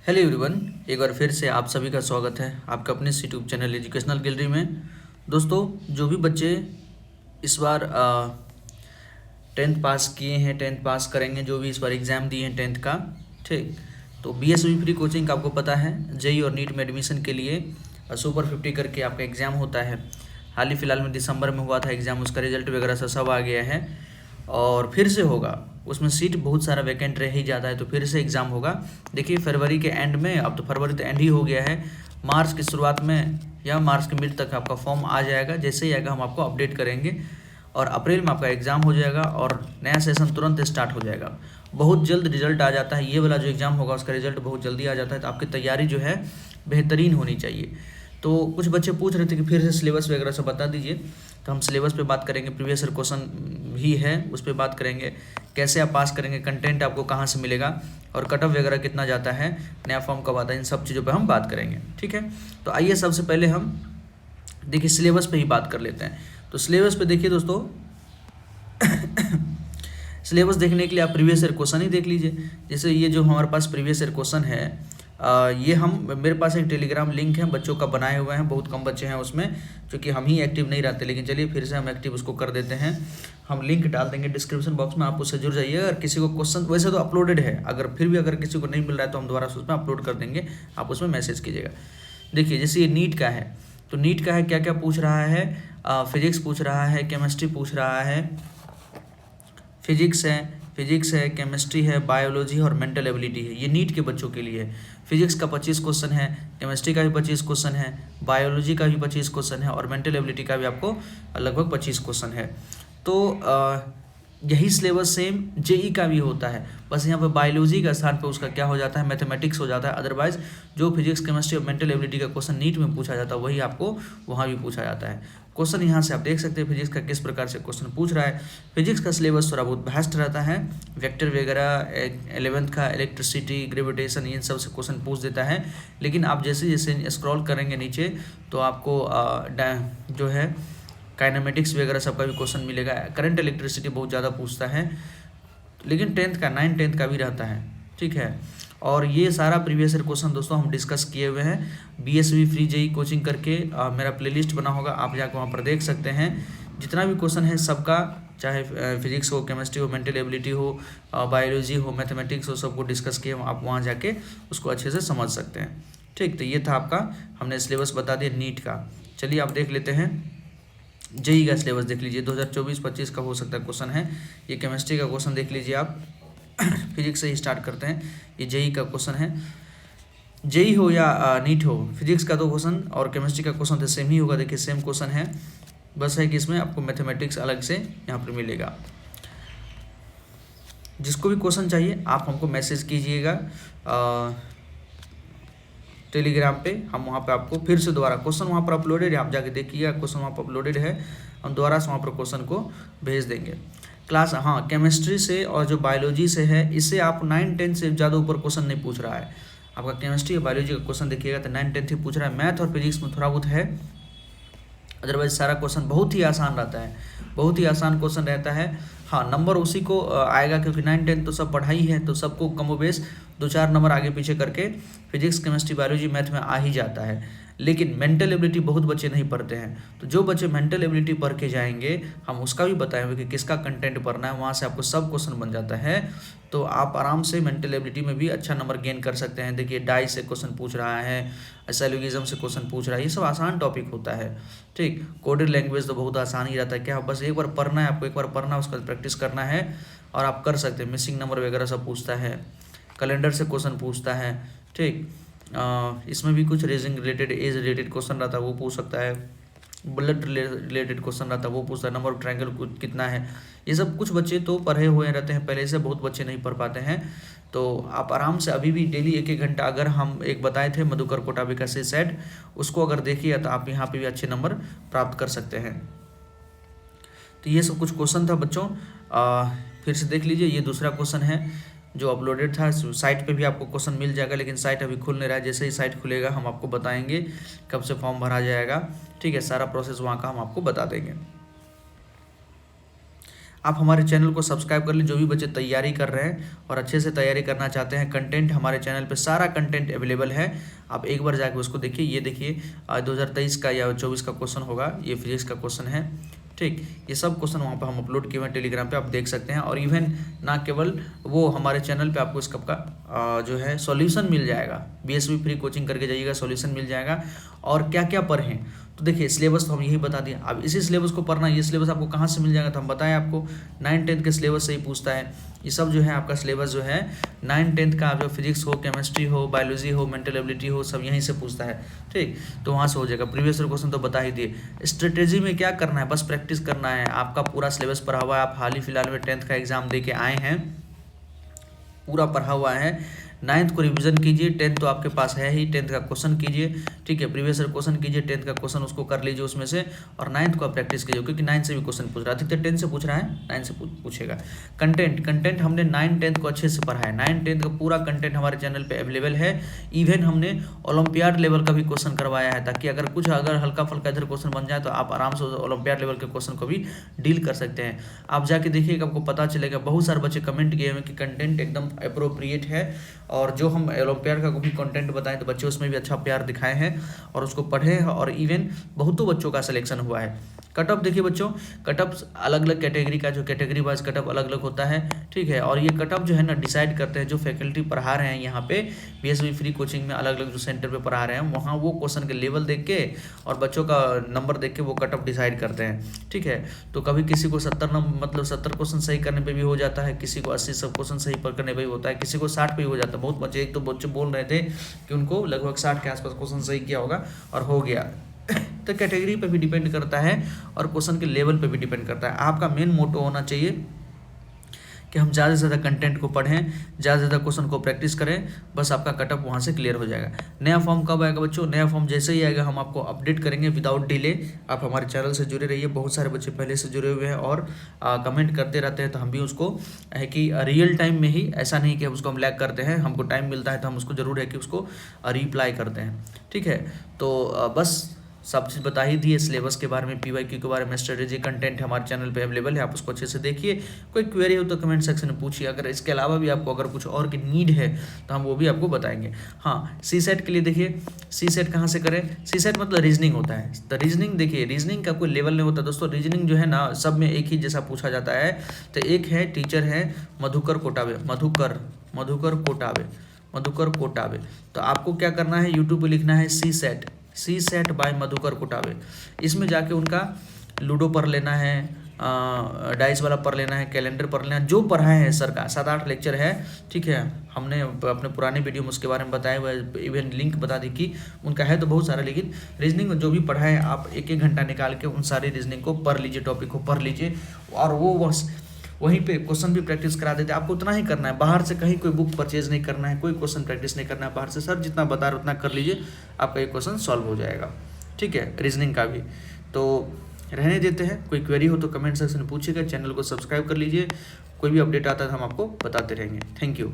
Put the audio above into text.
Hello everyone, एक बार फिर से आप सभी का स्वागत है आपका अपने यूट्यूब चैनल एजुकेशनल गैलरी में। दोस्तों, जो भी बच्चे इस बार टेंथ पास किए हैं, टेंथ पास करेंगे, जो भी इस बार एग्ज़ाम दिए हैं टेंथ का, ठीक, तो बीएसवी फ्री कोचिंग का आपको पता है जेई और नीट में एडमिशन के लिए सुपर 50 करके आपका एग्ज़ाम होता है। हाल ही फिलहाल में दिसंबर में हुआ था एग्ज़ाम, उसका रिजल्ट वगैरह सब आ गया है और फिर से होगा। उसमें सीट बहुत सारा वैकेंट रह ही जाता है, तो फिर से एग्ज़ाम होगा। देखिए, फरवरी के एंड में, अब तो फरवरी तो एंड ही हो गया है, मार्च की शुरुआत में या मार्च के मिड तक आपका फॉर्म आ जाएगा। जैसे ही आएगा हम आपको अपडेट करेंगे और अप्रैल में आपका एग्ज़ाम हो जाएगा और नया सेशन तुरंत स्टार्ट हो जाएगा। बहुत जल्द रिजल्ट आ जाता है, ये वाला जो एग्ज़ाम होगा उसका रिजल्ट बहुत जल्दी आ जाता है, तो आपकी तैयारी जो है बेहतरीन होनी चाहिए। तो कुछ बच्चे पूछ रहे थे कि फिर से सिलेबस वगैरह सब बता दीजिए, तो हम सिलेबस पे बात करेंगे, प्रीवियस ईयर क्वेश्चन भी है उस पर बात करेंगे, कैसे आप पास करेंगे, कंटेंट आपको कहाँ से मिलेगा और कट ऑफ वगैरह कितना जाता है, नया फॉर्म कब आता है, इन सब चीज़ों पे हम बात करेंगे। ठीक है, तो आइए सबसे पहले हम देखिए सिलेबस पे ही बात कर लेते हैं। तो सिलेबस पे देखिए दोस्तों, सिलेबस देखने के लिए आप प्रीवियस ईयर क्वेश्चन ही देख लीजिए। जैसे ये जो हमारे पास प्रीवियस ईयर क्वेश्चन है, ये हम मेरे पास एक टेलीग्राम लिंक है बच्चों का बनाए हुए हैं, बहुत कम बच्चे हैं उसमें, क्योंकि हम ही एक्टिव नहीं रहते, लेकिन चलिए फिर से हम एक्टिव उसको कर देते हैं। हम लिंक डाल देंगे डिस्क्रिप्शन बॉक्स में, आप उससे जुड़ जाइए। अगर किसी को क्वेश्चन, वैसे तो अपलोडेड है, अगर फिर भी अगर किसी को नहीं मिल रहा है तो हम दोबारा उसमें अपलोड कर देंगे, आप उसमें मैसेज कीजिएगा। देखिए, जैसे ये नीट का है, तो नीट का है क्या क्या पूछ रहा है, फिजिक्स पूछ रहा है, केमिस्ट्री पूछ रहा है, फिजिक्स है, केमिस्ट्री है, बायोलॉजी और मेंटल एबिलिटी है। ये नीट के बच्चों के लिए है। फिजिक्स का 25 क्वेश्चन है, केमिस्ट्री का भी 25 क्वेश्चन है, बायोलॉजी का भी 25 क्वेश्चन है और मेंटल एबिलिटी का भी आपको लगभग 25 क्वेश्चन है। तो यही सिलेबस सेम जेई का भी होता है, बस यहाँ पे बायोलॉजी का स्थान पे उसका क्या हो जाता है, मैथमेटिक्स हो जाता है। अदरवाइज जो फिजिक्स, केमिस्ट्री और मेंटल एबिलिटी का क्वेश्चन नीट में पूछा जाता है वही आपको वहाँ भी पूछा जाता है। क्वेश्चन यहाँ से आप देख सकते हैं फिजिक्स का किस प्रकार से क्वेश्चन पूछ रहा है। फिजिक्स का सिलेबस थोड़ा बहुत वास्ट रहता है, वेक्टर वगैरह, 11th का इलेक्ट्रिसिटी, ग्रेविटेशन, इन सब से क्वेश्चन पूछ देता है। लेकिन आप जैसे जैसे स्क्रॉल करेंगे नीचे तो आपको जो है काइनेमेटिक्स वगैरह सबका भी क्वेश्चन मिलेगा। करंट इलेक्ट्रिसिटी बहुत ज़्यादा पूछता है, लेकिन 10th का, 9th का भी रहता है। ठीक है, और ये सारा प्रीवियस ईयर क्वेश्चन दोस्तों हम डिस्कस किए हुए हैं बीएसवी फ्री जेई कोचिंग करके। मेरा प्लेलिस्ट बना होगा, आप जाकर वहाँ पर देख सकते हैं। जितना भी क्वेश्चन है सबका, चाहे फिजिक्स हो, केमिस्ट्री हो, मेंटल एबिलिटी हो, बायोलॉजी हो, मैथमेटिक्स हो, सबको डिस्कस किए, आप वहाँ जाके उसको अच्छे से समझ सकते हैं। ठीक, तो ये था आपका, हमने सिलेबस बता दिया नीट का। चलिए आप देख लेते हैं जेई का सिलेबस देख लीजिए, 2024-25 का हो सकता है क्वेश्चन है। ये केमिस्ट्री का क्वेश्चन देख लीजिए आप, फिजिक्स से ही स्टार्ट करते हैं। ये जेई का क्वेश्चन है, जेई हो या नीट हो, फिजिक्स का 2 क्वेश्चन और केमिस्ट्री का क्वेश्चन तो सेम ही होगा। देखिए सेम क्वेश्चन है, बस है कि इसमें आपको मैथमेटिक्स अलग से यहाँ पर मिलेगा। जिसको भी क्वेश्चन चाहिए आप हमको मैसेज कीजिएगा टेलीग्राम पे, हम वहाँ पे आपको फिर से दोबारा, क्वेश्चन वहाँ पर अपलोडेड है, आप जाके देखिएगा, क्वेश्चन वहाँ पर अपलोडेड है, हम दोबारा से वहाँ पर क्वेश्चन को भेज देंगे। क्लास, हाँ, केमिस्ट्री से और जो बायोलॉजी से है, इससे आप 9-10 से ज़्यादा ऊपर क्वेश्चन नहीं पूछ रहा है। आपका केमिस्ट्री और बायोलॉजी का क्वेश्चन देखिएगा तो 9-10 ही पूछ रहा है। मैथ और फिजिक्स में थोड़ा बहुत है, अदरवाइज सारा क्वेश्चन बहुत ही आसान रहता है, बहुत ही आसान क्वेश्चन रहता है। हाँ, नंबर उसी को आएगा, क्योंकि 9-10 तो सब पढ़ाई है, तो सबको कमोबेश 2-4 नंबर आगे पीछे करके फिजिक्स, केमिस्ट्री, बायोलॉजी, मैथ में आ ही जाता है। लेकिन मेंटल एबिलिटी बहुत बच्चे नहीं पढ़ते हैं, तो जो बच्चे मेंटल एबिलिटी पढ़ के जाएंगे, हम उसका भी बताएंगे कि किसका कंटेंट पढ़ना है, वहाँ से आपको सब क्वेश्चन बन जाता है, तो आप आराम से मेंटल एबिलिटी में भी अच्छा नंबर गेन कर सकते हैं। देखिए डाई से क्वेश्चन पूछ रहा है, साइलोगिज्म से क्वेश्चन पूछ रहा है, ये सब आसान टॉपिक होता है। ठीक, कोडेड लैंग्वेज तो बहुत आसान ही रहता है, क्या बस एक बार पढ़ना है आपको, एक बार पढ़ना, उसका प्रैक्टिस करना है और आप कर सकते हैं। मिसिंग नंबर वगैरह सब पूछता है, कैलेंडर से क्वेश्चन पूछता है। ठीक, इसमें भी कुछ reasoning related, age related question रहता है, वो पूछ सकता है। ब्लड रिलेटेड क्वेश्चन रहता है, वो पूछता है। नंबर ऑफ ट्रायंगल कितना है, ये सब कुछ बच्चे तो पढ़े हुए रहते हैं पहले से, बहुत बच्चे नहीं पढ़ पाते हैं। तो आप आराम से अभी भी डेली 1-1 घंटा, अगर हम एक बताए थे मधुकर कोटाबे का सेट, उसको अगर देखिए तो आप यहाँ पे भी अच्छे नंबर प्राप्त कर सकते हैं। तो ये सब कुछ क्वेश्चन था बच्चों, फिर से देख लीजिए। ये दूसरा क्वेश्चन है जो अपलोडेड था, साइट पे भी आपको क्वेश्चन मिल जाएगा, लेकिन साइट अभी खुल नहीं रहा है। जैसे ही साइट खुलेगा हम आपको बताएंगे कब से फॉर्म भरा जाएगा। ठीक है, सारा प्रोसेस वहाँ का हम आपको बता देंगे। आप हमारे चैनल को सब्सक्राइब कर लीजिए। जो भी बच्चे तैयारी कर रहे हैं और अच्छे से तैयारी करना चाहते हैं, कंटेंट हमारे चैनल पे सारा कंटेंट अवेलेबल है, आप एक बार जाकर उसको देखिए। ये देखिए 2023 का या 24 का क्वेश्चन होगा, ये फिजिक्स का क्वेश्चन है, ठीक। ये सब क्वेश्चन वहाँ पर हम अपलोड किए हुए हैं टेलीग्राम पे, आप देख सकते हैं। और इवन ना केवल वो, हमारे चैनल पे आपको इसका जो है सॉल्यूशन मिल जाएगा, बीएसवी फ्री कोचिंग करके जाइएगा, सॉल्यूशन मिल जाएगा। और क्या क्या पढ़ें, तो देखिए सिलेबस तो हम यही बता दिए। अब इसी सिलेबस को पढ़ना, ये सिलेबस आपको कहाँ से मिल जाएगा, तो हम बताएं आपको 9-10 के सिलेबस से ही पूछता है। ये सब जो है आपका सिलेबस जो है 9-10 का, जो फिजिक्स हो, केमिस्ट्री हो, बायोलॉजी हो, मेंटल एबिलिटी हो, सब यहीं से पूछता है, ठीक। तो वहाँ से हो जाएगा। प्रीवियस ईयर क्वेश्चन तो बता ही दिए। स्ट्रेटेजी में क्या करना है, बस प्रैक्टिस करना है। आपका पूरा सिलेबस पढ़ा हुआ है, आप हाल ही फिलहाल में 10th का एग्जाम दे के आए हैं, पूरा पढ़ा हुआ है। 9th को रिवीजन कीजिए, 10th तो आपके पास है ही, 10th का क्वेश्चन कीजिए, ठीक है। प्रीवियस ईयर क्वेश्चन कीजिए, 10th का क्वेश्चन उसको कर लीजिए उसमें से, और 9th को आप प्रैक्टिस कीजिए, क्योंकि 9th से भी क्वेश्चन पूछ रहा है, अधिकतर 10th से पूछ रहा है, 9th से पूछेगा। कंटेंट हमने 9-10 को अच्छे से पढ़ा है, 9-10 का पूरा कंटेंट हमारे चैनल पर अवेलेबल है। इवन हमने ओलंपियाड लेवल का भी क्वेश्चन करवाया है, ताकि अगर हल्का फुल्का इधर क्वेश्चन बन जाए तो आप आराम से ओलंपियाड लेवल के क्वेश्चन को भी डील कर सकते हैं। आप जाके देखिएगा, आपको पता चलेगा। बहुत सारे बच्चे कमेंट किए हुए कि कंटेंट एकदम अप्रोप्रिएट है, और जो हम ओलंपियाड का भी कंटेंट बताएं तो बच्चे उसमें भी अच्छा प्यार दिखाए हैं और उसको पढ़े हैं, और इवन बहुतों बच्चों का सिलेक्शन हुआ है। कट ऑफ देखिए बच्चों, कट ऑफ अलग अलग कैटेगरी का, जो कैटेगरी वाइज कट ऑफ अलग अलग होता है, ठीक है। और ये कट ऑफ जो है ना डिसाइड करते हैं जो फैकल्टी पढ़ा रहे हैं यहाँ पे बीएसवी फ्री कोचिंग में, अलग अलग जो सेंटर पे पढ़ा रहे हैं, वहाँ वो क्वेश्चन के लेवल देख के और बच्चों का नंबर देख के वो कट ऑफ डिसाइड करते हैं, ठीक है। तो कभी किसी को 70 क्वेश्चन सही करने पर भी हो जाता है, किसी को 80 सब क्वेश्चन सही करने पर भी होता है, किसी को 60 पे भी हो जाता है। बहुत बच्चे, एक तो बच्चे बोल रहे थे कि उनको लगभग 60 के आसपास क्वेश्चन सही किया होगा और हो गया। तो कैटेगरी पे भी डिपेंड करता है और क्वेश्चन के लेवल पे भी डिपेंड करता है। आपका मेन मोटो होना चाहिए कि हम ज़्यादा से ज़्यादा कंटेंट को पढ़ें, ज़्यादा से ज़्यादा क्वेश्चन को प्रैक्टिस करें, बस आपका कट ऑफ वहाँ से क्लियर हो जाएगा। नया फॉर्म कब आएगा बच्चों? नया फॉर्म जैसे ही आएगा हम आपको अपडेट करेंगे विदाउट डिले। आप हमारे चैनल से जुड़े रहिए, बहुत सारे बच्चे पहले से जुड़े हुए हैं और कमेंट करते रहते हैं, तो हम भी उसको है कि रियल टाइम में ही, ऐसा नहीं कि उसको हम लैग करते हैं, हमको टाइम मिलता है तो हम उसको ज़रूर है कि उसको रिप्लाई करते हैं, ठीक है। तो बस सब चीज़ बता ही दी है सिलेबस के बारे में, पीवाईक्यू के बारे में, स्ट्रेटेजी कंटेंट हमारे चैनल पे अवेलेबल है, आप उसको अच्छे से देखिए। कोई क्वेरी हो तो कमेंट सेक्शन में पूछिए। अगर इसके अलावा भी आपको अगर कुछ और की नीड है तो हम वो भी आपको बताएंगे। हाँ, सीसेट के लिए देखिए, सीसेट कहाँ से करें? सीसेट मतलब रीजनिंग होता है। तो रीजनिंग देखिए, रीजनिंग का कोई लेवल नहीं होता दोस्तों। रीजनिंग जो है ना, सब में एक ही जैसा पूछा जाता है। तो एक है टीचर है मधुकर कोटाबे। तो आपको क्या करना है, यूट्यूब पे लिखना है सी सेट बाय मधुकर कोटाबे। इसमें जाके उनका लूडो पढ़ लेना है, डाइस वाला पढ़ लेना है, कैलेंडर पढ़ लेना है, जो पढ़ाए हैं सर का 7-8 लेक्चर है, ठीक है। हमने अपने पुराने वीडियो में उसके बारे में बताया हुआ है, इवन लिंक बता दी कि उनका है तो बहुत सारा, लेकिन रीजनिंग जो भी पढ़ाए आप 1-1 घंटा निकाल के उन सारी रीजनिंग को पढ़ लीजिए, टॉपिक को पढ़ लीजिए, और वो बस वहीं पे क्वेश्चन भी प्रैक्टिस करा देते हैं। आपको उतना ही करना है, बाहर से कहीं कोई बुक परचेज नहीं करना है, कोई क्वेश्चन प्रैक्टिस नहीं करना है बाहर से। सर जितना बता रहे उतना कर लीजिए, आपका ये क्वेश्चन सॉल्व हो जाएगा, ठीक है। रीजनिंग का भी तो रहने देते हैं। कोई क्वेरी हो तो कमेंट सेक्शन में पूछिएगा। चैनल को सब्सक्राइब कर लीजिए, कोई भी अपडेट आता है तो हम आपको बताते रहेंगे। Thank you.